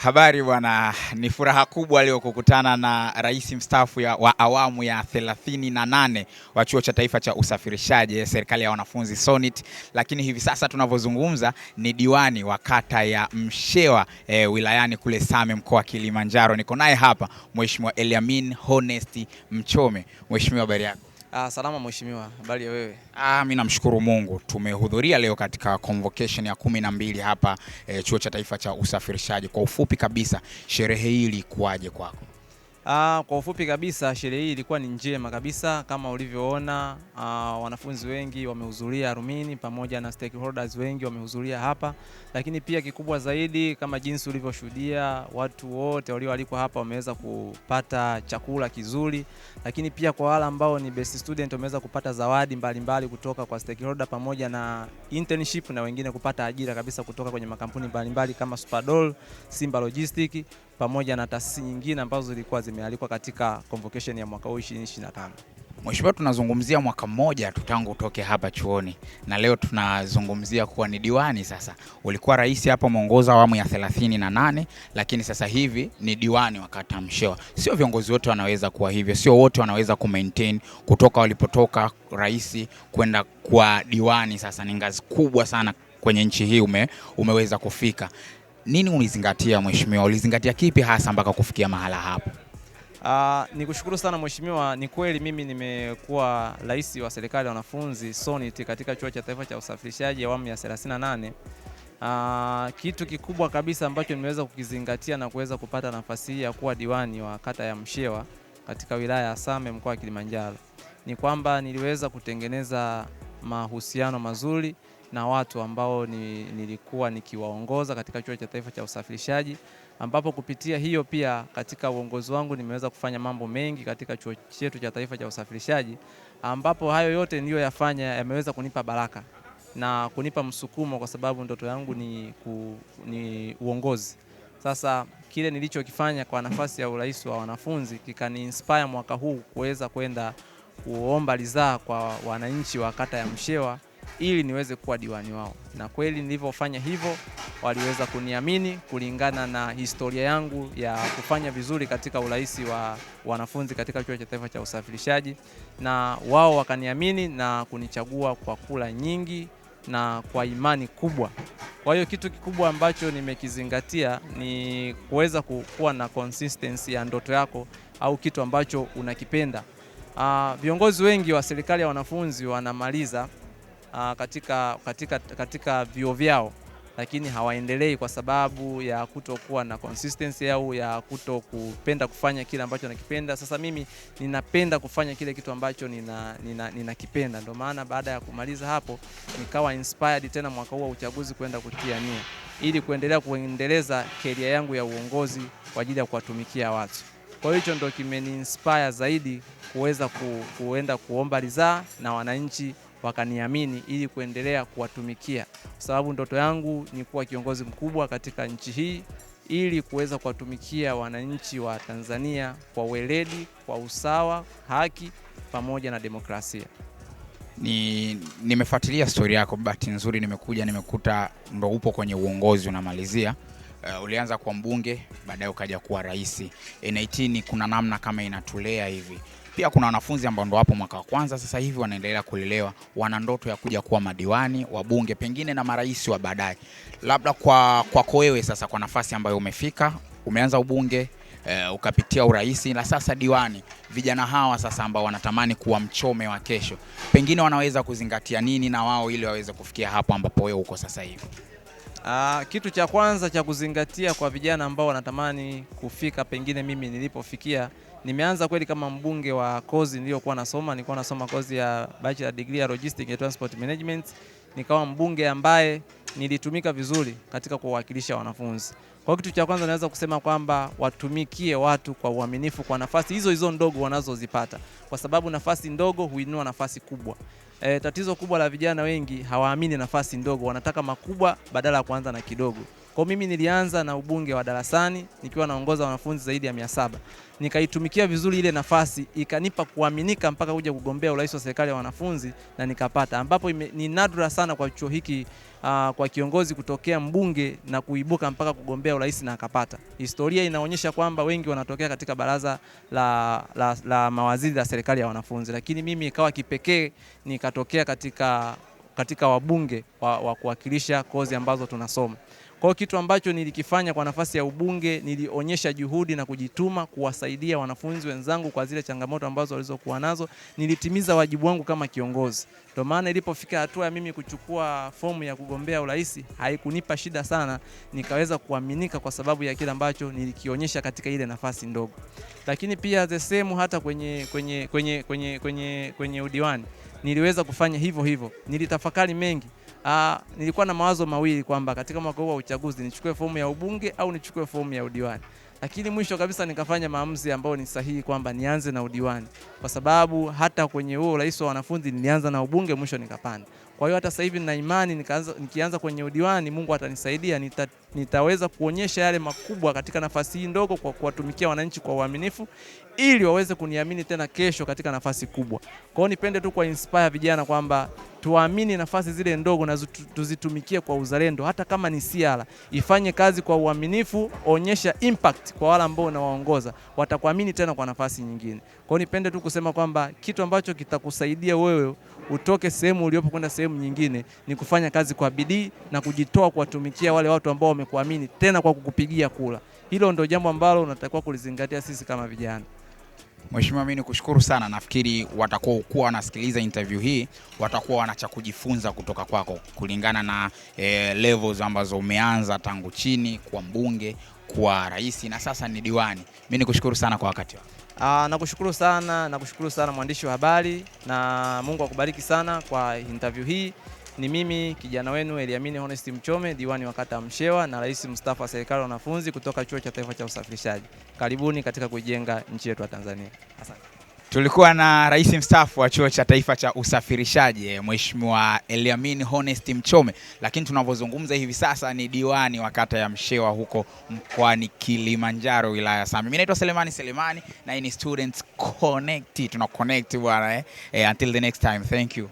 Habari bwana, ni furaha kubwa leo kukutana na rais mstaafu wa awamu ya 38 wa Chuo cha Taifa cha Usafirishaji, serikali ya wanafunzi SONIT, lakini hivi sasa tunavyozungumza ni diwani wa kata ya Mshewa wilayani kule Same, mkoa wa Kilimanjaro. Niko naye hapa Mheshimiwa Eliamin Honest Mchome. Mheshimiwa, habari yako? Salama mheshimiwa, habari ya wewe? Mimi namshukuru Mungu. Tumehudhuria leo katika convocation ya 12 hapa Chuo cha Taifa cha Usafirishaji. Kwa ufupi kabisa, sherehe hii ilikuwaje kwako? Kwa ufupi kabisa, sherehe hii ilikuwa ni njema kabisa. Kama ulivyoona, wanafunzi wengi wamehudhuria alumni pamoja na stakeholders wengi wamehudhuria hapa, lakini pia kikubwa zaidi kama jinsi ulivyoshuhudia, watu wote walioalikwa hapa wameweza kupata chakula kizuri, lakini pia kwa wale ambao ni best student wameweza kupata zawadi mbalimbali kutoka kwa stakeholder pamoja na internship, na wengine kupata ajira kabisa kutoka kwenye makampuni mbalimbali kama Superdol, Simba Logistics pamoja na taasisi nyingine ambazo zilikuwa zimealikwa katika convocation ya mwaka huu 2025. Mheshimiwa, tunazungumzia mwaka mmoja tu tangu utoke hapa chuoni, na leo tunazungumzia kuwa ni diwani sasa. Ulikuwa rais hapa mwongoza awamu ya 38, lakini sasa hivi ni diwani wa kata Mshewa. Sio viongozi wote wanaweza kuwa hivyo, sio wote wanaweza kumaintain kutoka walipotoka rais kwenda kwa diwani. Sasa ni ngazi kubwa sana kwenye nchi hii umeweza kufika. Nini ulizingatia mheshimiwa? Ulizingatia kipi hasa mpaka kufikia mahala hapo? Nikushukuru sana mheshimiwa. Ni kweli mimi nimekuwa rais wa serikali ya wanafunzi SONIT katika Chuo cha Taifa cha Usafirishaji awamu ya 38. Kitu kikubwa kabisa ambacho nimeweza kukizingatia na kuweza kupata nafasi hii ya kuwa diwani wa kata ya Mshewa katika wilaya ya Same, mkoa wa Kilimanjaro, ni kwamba niliweza kutengeneza mahusiano mazuri na watu ambao nilikuwa nikiwaongoza katika Chuo cha Taifa cha Usafirishaji, ambapo kupitia hiyo pia katika uongozi wangu nimeweza kufanya mambo mengi katika chuo chetu cha Taifa cha Usafirishaji, ambapo hayo yote niliyo yafanya yameweza kunipa baraka na kunipa msukumo, kwa sababu ndoto yangu ni uongozi. Sasa kile nilichokifanya kwa nafasi ya urais wa wanafunzi kikani inspire mwaka huu kuweza kwenda kuomba ridhaa kwa wananchi wa kata ya Mshewa ili niweze kuwa diwani wao, na kweli nilivyofanya hivyo waliweza kuniamini kulingana na historia yangu ya kufanya vizuri katika urais wa wanafunzi katika Chuo cha Taifa cha Usafirishaji, na wao wakaniamini na kunichagua kwa kura nyingi na kwa imani kubwa. Kwa hiyo kitu kikubwa ambacho nimekizingatia ni kuweza kuwa na consistency ya ndoto yako au kitu ambacho unakipenda. Viongozi wengi wa serikali ya wanafunzi wanamaliza katika vyuo vyao, lakini hawaendelei kwa sababu ya kutokuwa na consistency au ya kutokupenda kufanya kile ambacho nakipenda. Sasa mimi ninapenda kufanya kile kitu ambacho ninakipenda. Ndio maana baada ya kumaliza hapo nikawa inspired tena mwaka huu wa uchaguzi kwenda kutia nia ili kuendeleza career yangu ya uongozi kwa ajili ya kuwatumikia watu. Kwa hiyo hicho ndio kimeni-inspire zaidi kuweza kuenda kuomba ridhaa na wananchi wakaniamini ili kuendelea kuwatumikia, sababu ndoto yangu ni kuwa kiongozi mkubwa katika nchi hii ili kuweza kuwatumikia wananchi wa Tanzania kwa weledi, kwa usawa, haki pamoja na demokrasia. Nimefuatilia story yako, bahati nzuri nimekuta ndo upo kwenye uongozi unamalizia. Ulianza kwa mbunge, baadaye ukaja kuwa rais. N18 kuna namna kama inatulea hivi. Pia kuna wanafunzi ambao ndo hapo mwaka wa kwanza sasa hivi wanaendelea kulelewa, wana ndoto ya kuja kuwa madiwani, wabunge, pengine na marais wa baadaye. Labda kwako wewe sasa, kwa nafasi ambayo umefika, umeanza ubunge, ukapitia urais na sasa diwani, vijana hawa sasa ambao wanatamani kuwa Mchome wa kesho, pengine wanaweza kuzingatia nini na wao ili waweze kufikia hapo ambapo wewe uko sasa hivi? Kitu cha kwanza cha kuzingatia kwa vijana ambao wanatamani kufika pengine mimi nilipofikia, nimeanza kweli kama mbunge wa kozi niliyokuwa nasoma. Nilikuwa nasoma kozi ya bachelor degree ya Logistics and Transport Management. Nikawa mbunge ambaye nilitumika vizuri katika kuwakilisha wanafunzi. Kwa kitu cha kwanza naweza kusema kwamba watumikie watu kwa uaminifu kwa nafasi hizo ndogo wanazozipata, kwa sababu nafasi ndogo huinua nafasi kubwa. Tatizo kubwa la vijana wengi hawaamini nafasi ndogo, wanataka makubwa badala ya kuanza na kidogo. Kwa mimi nilianza na ubunge wa darasani nikiwa naongoza wanafunzi zaidi ya 700. Nikaitumikia vizuri ile nafasi, ikanipa kuaminika mpaka kuja kugombea urais wa serikali ya wanafunzi na nikapata, ambapo ni nadra sana kwa chuo hiki kwa kiongozi kutokea mbunge na kuibuka mpaka kugombea urais na akapata. Historia inaonyesha kwamba wengi wanatokea katika baraza la mawaziri la serikali ya wanafunzi, lakini mimi ikawa kipekee nikatokea katika wabunge wa kuwakilisha kozi ambazo tunasoma. Kwa hiyo kitu ambacho nilikifanya kwa nafasi ya ubunge, nilionyesha juhudi na kujituma kuwasaidia wanafunzi wenzangu kwa zile changamoto ambazo walizokuwa nazo. Nilitimiza wajibu wangu kama kiongozi. Ndio maana ilipofika hatua ya mimi kuchukua fomu ya kugombea urais, haikunipa shida sana, nikaweza kuaminika kwa sababu ya kile ambacho nilikionyesha katika ile nafasi ndogo. Lakini pia the same hata kwenye udiwani niliweza kufanya hivyo hivyo. Nilitafakari mengi. Nilikuwa na mawazo mawili kwamba katika mwaka huu wa uchaguzi nichukue fomu ya ubunge au nichukue fomu ya udiwani. Lakini mwisho kabisa nikafanya maamuzi ambayo ni sahihi kwamba nianze na udiwani. Kwa sababu hata kwenye huo urais wa wanafunzi nilianza na ubunge, mwisho nikapanda. Kwa hiyo hata sasa hivi nina imani nikianza kwenye udiwani, Mungu atanisaidia, nitaweza kuonyesha yale makubwa katika nafasi hii ndogo kwa kuwatumikia wananchi kwa uaminifu ili waweze kuniamini tena kesho katika nafasi kubwa. Kwa hiyo nipende tu kwa inspire vijana kwamba tuamini nafasi zile ndogo na tuzitumikie kwa uzalendo, hata kama ni siala, ifanye kazi kwa uaminifu, onyesha impact kwa wale ambao unawaongoza, watakuamini tena kwa nafasi nyingine. Kwa hiyo nipende tu kusema kwamba kitu ambacho kitakusaidia wewe utoke sehemu uliopo kwenda sehemu nyingine ni kufanya kazi kwa bidii na kujitoa kuwatumikia wale watu ambao wamekuamini tena kwa kukupigia kula. Hilo ndio jambo ambalo unatakiwa kulizingatia sisi kama vijana. Mheshimiwa, mimi nikushukuru sana. Nafikiri watakuwa wanasikiliza interview hii watakuwa wanacha kujifunza kutoka kwako kulingana na levels ambazo umeanza tangu chini kwa mbunge, kwa rais na sasa ni diwani. Mimi nikushukuru sana kwa wakati wako. Nakushukuru sana mwandishi wa habari, na Mungu akubariki sana kwa interview hii. Ni mimi kijana wenu Eliamini Honest Mchome, diwani wa kata Mshewa na rais mstaafu wa serikali ya wanafunzi kutoka Chuo cha Taifa cha Usafirishaji. Karibuni katika kuijenga nchi yetu ya Tanzania. Asante. Tulikuwa na rais mstaafu wa Chuo cha Taifa cha Usafirishaji, Mheshimiwa Eliamini Honest Mchome, lakini tunavyozungumza hivi sasa ni diwani wa kata ya Mshewa huko mkoani Kilimanjaro, wilaya ya Same. Mimi naitwa Selemani na hii ni Students Connect. Tuna connect bwana. Until the next time. Thank you.